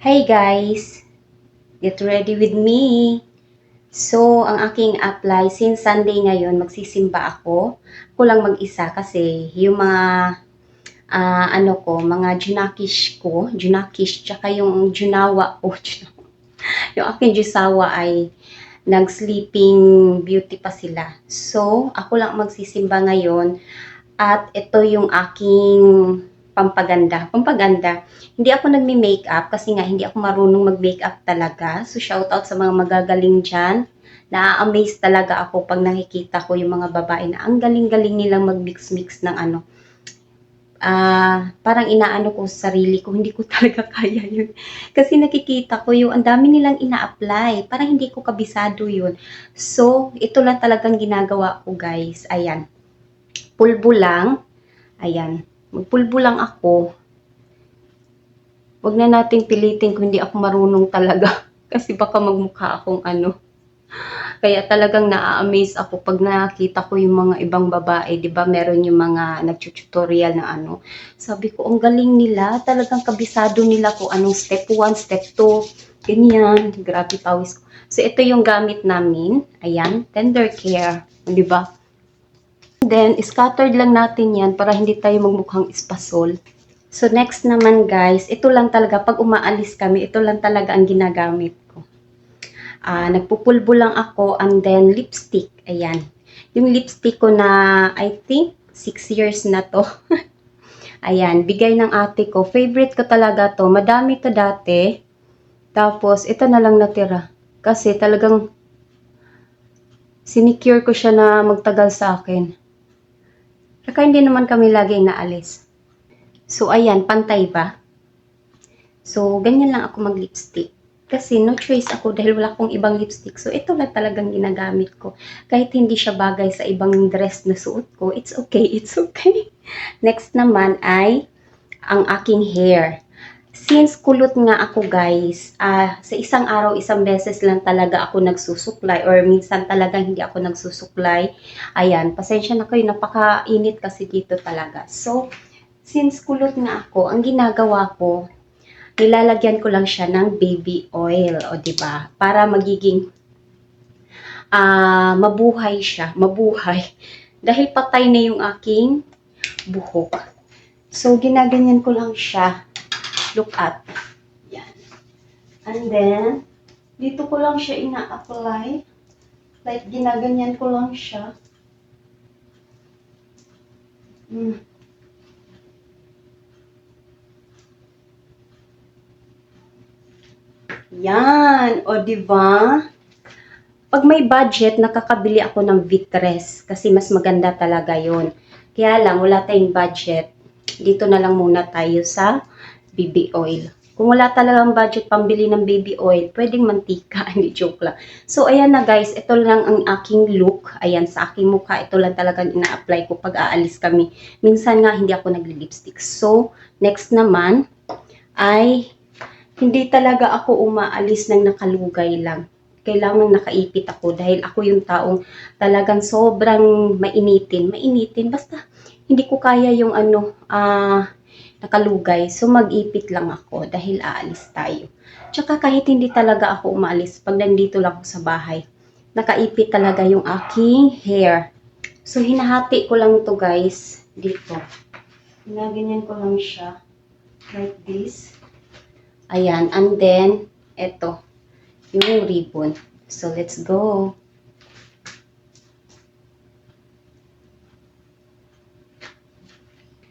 Hi guys! Get ready with me! So, ang aking apply, since Sunday ngayon, magsisimba ako. Ako lang mag-isa kasi yung mga, mga Junakish, tsaka yung Junawa, yung aking Jusawa ay nag-sleeping beauty pa sila. So, ako lang magsisimba ngayon at ito yung aking pampaganda. Hindi ako nagme-makeup kasi nga hindi ako marunong mag-makeup talaga. So shoutout sa mga magagaling dyan. Na-amaze talaga ako pag nakikita ko yung mga babae na ang galing-galing nilang mag-mix-mix ng parang inaano ko sa sarili ko, hindi ko talaga kaya yun. Kasi nakikita ko yung ang dami nilang ina-apply, parang hindi ko kabisado yun. So, ito lang talagang ginagawa ko guys. Ayan, pulbo lang. Ayan, magpulbo lang ako. Wag na nating pilitin kung hindi ako marunong talaga. Kasi baka magmukha akong ano. Kaya talagang na-amaze ako pag nakita ko yung mga ibang babae, 'di ba? Meron yung mga nagtututorial na ano. Sabi ko, ang galing nila, talagang kabisado nila kung anong step 1, step 2, ganyan. Grabe pawis ko. So ito yung gamit namin. Ayan, tender care, 'di ba? Then scattered lang natin 'yan para hindi tayo magmukhang espasol. So next naman guys, ito lang talaga pag umaalis kami, ito lang talaga ang ginagamit ko. Nagpupulbo lang ako and then lipstick. Ayan. Yung lipstick ko na I think 6 years na to. Ayan, bigay ng ate ko. Favorite ko talaga to. Madami to dati. Tapos ito na lang natira. Kasi talagang sinicure ko siya na magtagal sa akin. Saka hindi naman kami lagi naalis. So ayan, pantay ba? So ganyan lang ako mag-lipstick. Kasi no choice ako dahil wala akong ibang lipstick. So, ito lang talagang ginagamit ko. Kahit hindi siya bagay sa ibang dress na suot ko, it's okay, it's okay. Next naman ay ang aking hair. Since kulot nga ako guys, sa isang araw, isang beses lang talaga ako nagsusuklay or minsan talaga hindi ako nagsusuklay. Ayan, pasensya na kayo, napakainit kasi dito talaga. So, since kulot nga ako, ang ginagawa ko, nilalagyan ko lang siya ng baby oil, o 'di ba? Para magiging mabuhay siya, mabuhay. Dahil patay na yung aking buhok. So ginaganyan ko lang siya. Look at. Yan. And then dito ko lang siya ina-apply. Like ginaganyan ko lang siya. Mm. Yan, o 'di ba? Pag may budget, nakakabili ako ng Vitres kasi mas maganda talaga yon. Kaya lang, wala tayong budget. Dito na lang muna tayo sa baby oil. Kung wala talagang budget pambili ng baby oil, pwedeng mantika, hindi joke lang. So, ayan na guys, ito lang ang aking look. Ayan, sa aking mukha, ito lang talagang ina-apply ko pag aalis kami. Minsan nga, hindi ako nagli-lipstick. So, next naman, ay hindi talaga ako umaalis ng nakalugay lang. Kailangan nakaipit ako dahil ako yung taong talagang sobrang mainitin, basta hindi ko kaya yung nakalugay. So mag-ipit lang ako dahil aalis tayo. Tsaka kahit hindi talaga ako umaalis, pag nandito lang ako sa bahay, nakaipit talaga yung aking hair. So hinahati ko lang to guys dito. Ginaganyan ko lang siya like this. Ayan, and then, eto, yung ribbon. So, let's go.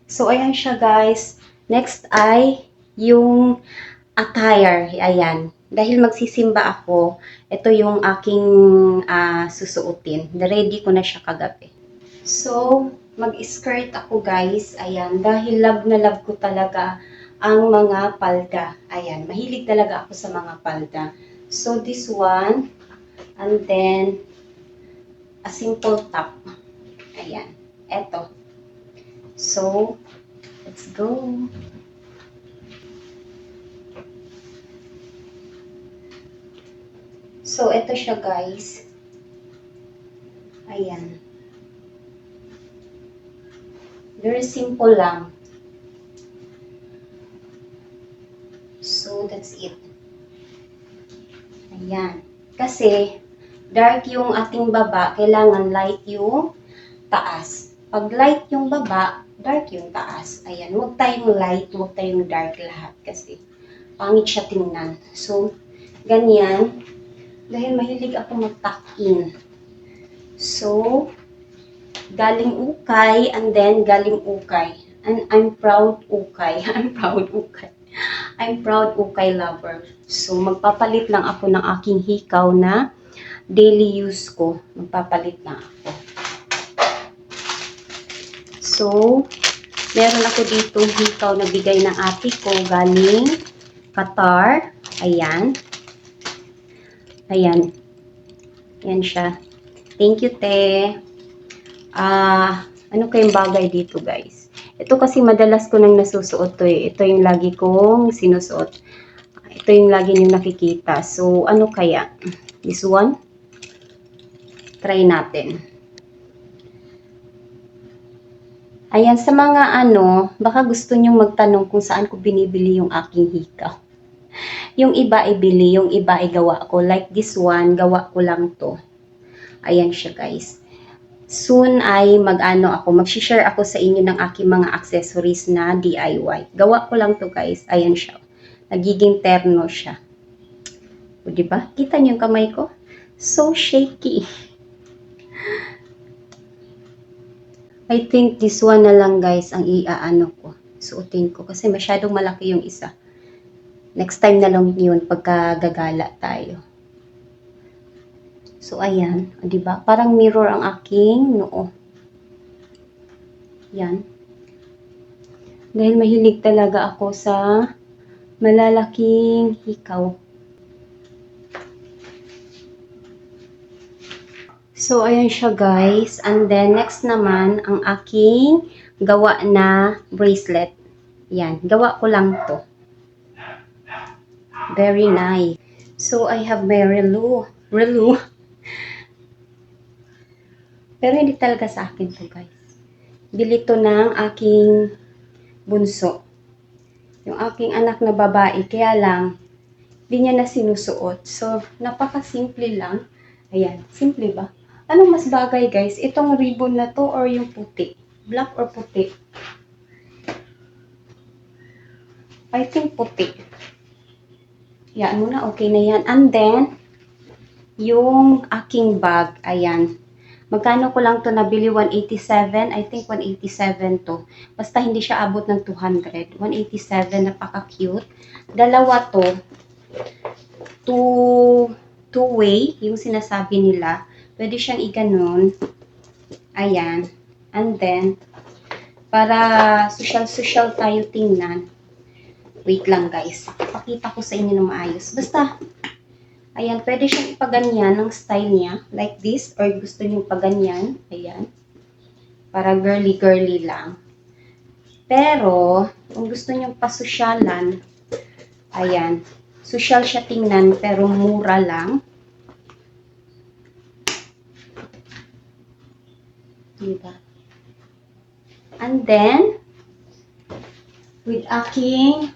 So, ayan siya guys. Next ay yung attire. Ayan. Dahil magsisimba ako, ito yung aking susuotin. Ready ko na siya kagabi. So, mag-skirt ako guys. Ayan. Dahil love na love ko talaga ang mga palda. Ayan, mahilig talaga ako sa mga palda. So, this one, and then, a simple top. Ayan, eto. So, let's go. So, eto siya guys. Ayan. Very simple lang. So, that's it. Ayan. Kasi, dark yung ating baba, kailangan light yung taas. Pag light yung baba, dark yung taas. Ayan. Huwag tayong light, huwag tayong dark lahat. Kasi, pangit siya tingnan. So, ganyan. Dahil mahilig ako mag-tuck-in. So, galing ukay, and then galing ukay. And I'm proud ukay. I'm proud ukay. I'm proud ukay lover. So, magpapalit lang ako ng aking hikaw na daily use ko. Magpapalit lang ako. So, meron ako dito hikaw na bigay ng ate ko galing Qatar. Ayan. Ayan. Ayan siya. Thank you, te. Ano kayong bagay dito, guys? Ito kasi madalas ko nang nasusuot to eh. Ito yung lagi kong sinusuot. Ito yung lagi niyong nakikita. So, ano kaya? This one? Try natin. Ayan, sa mga baka gusto nyong magtanong kung saan ko binibili yung aking hikaw. Yung iba ay bili, yung iba ay gawa ko. Like this one, gawa ko lang to. Ayan siya, guys. Soon ay mag-share ako sa inyo ng aking mga accessories na DIY. Gawa ko lang to, guys. Ayan siya. Nagiging terno siya. O, diba? Kita niyo yung kamay ko? So shaky. I think this one na lang, guys, ang ko. Suotin ko. Kasi masyadong malaki yung isa. Next time na lang yun pagka gagala tayo. So, ayan. O, diba? Parang mirror ang aking noo. Yan. Dahil mahilig talaga ako sa malalaking hikaw. So, ayan siya, guys. And then, next naman, ang aking gawa na bracelet. Yan. Gawa ko lang to. Very nice. So, I have my relu. Pero hindi talaga sa akin to, guys. Bili to ng aking bunso. Yung aking anak na babae. Kaya lang, hindi niya na sinusuot. So, napaka-simple lang. Ayan. Simple ba? Anong mas bagay, guys? Itong ribbon na to or yung puti? Black or puti? I think puti. Yan muna. Okay na yan. And then, yung aking bag. Ayan. Magkano ko lang to nabili? 187. I think 187 to. Basta hindi siya abot ng 200. 187. Napaka-cute. Dalawa to. Two-way. Yung sinasabi nila. Pwede siyang iganon. Ayan. And then, para social tayo tingnan. Wait lang, guys. Pakita ko sa inyo na maayos. Basta, ayan, pwede siyang ipaganyan ng style niya. Like this. Or gusto niyo paganyan. Ayan. Para girly-girly lang. Pero, kung gusto niyo pasosyalan, ayan. Social siya tingnan, pero mura lang. Diba? And then, with aking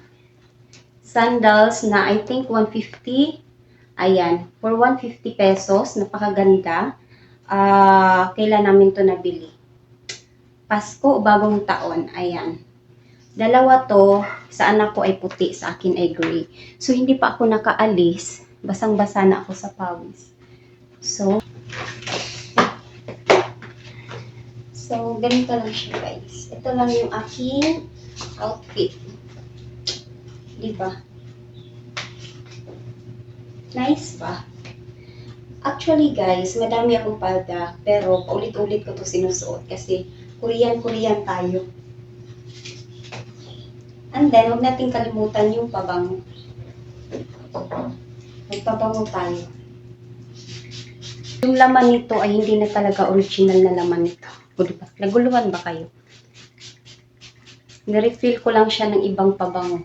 sandals na I think 150. Ayan. For 150 pesos. Napakaganda. Kailan namin to nabili? Pasko, bagong taon. Ayan. Dalawa to. Sa anak ko ay puti. Sa akin ay gray. So, hindi pa ako nakaalis. Basang-basa na ako sa pawis. So, ganito lang siya, guys. Ito lang yung aking outfit. Diba? Nice ba? Actually, guys, madami akong palda. Pero, paulit-ulit ko to sinusuot. Kasi, Korean tayo. And then, huwag natin kalimutan yung pabango. Magpabango tayo. Yung laman nito ay hindi na talaga original na laman nito. O, diba? Naguluhan ba kayo? Nirefill ko lang siya ng ibang pabango.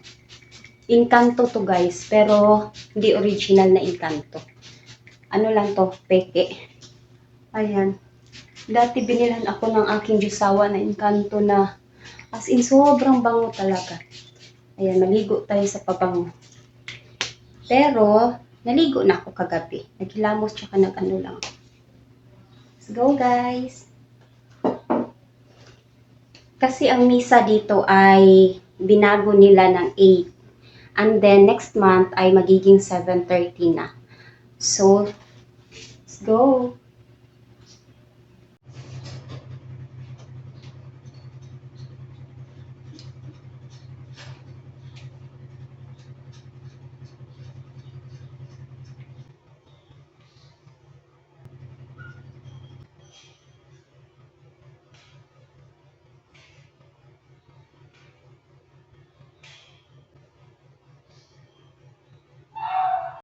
Encanto to, guys. Pero, hindi original na Encanto. Ano lang to? Peke. Ayan. Dati binilhan ako ng aking jusawa na Encanto na as in sobrang bango talaga. Ayan, maligo tayo sa pabango. Pero, naligo na ako kagabi. Naghilamos tsaka nag-ano lang. Let's go, guys. Kasi ang misa dito ay binago nila ng 8. And then, next month ay magiging 7:30 na. So, let's go.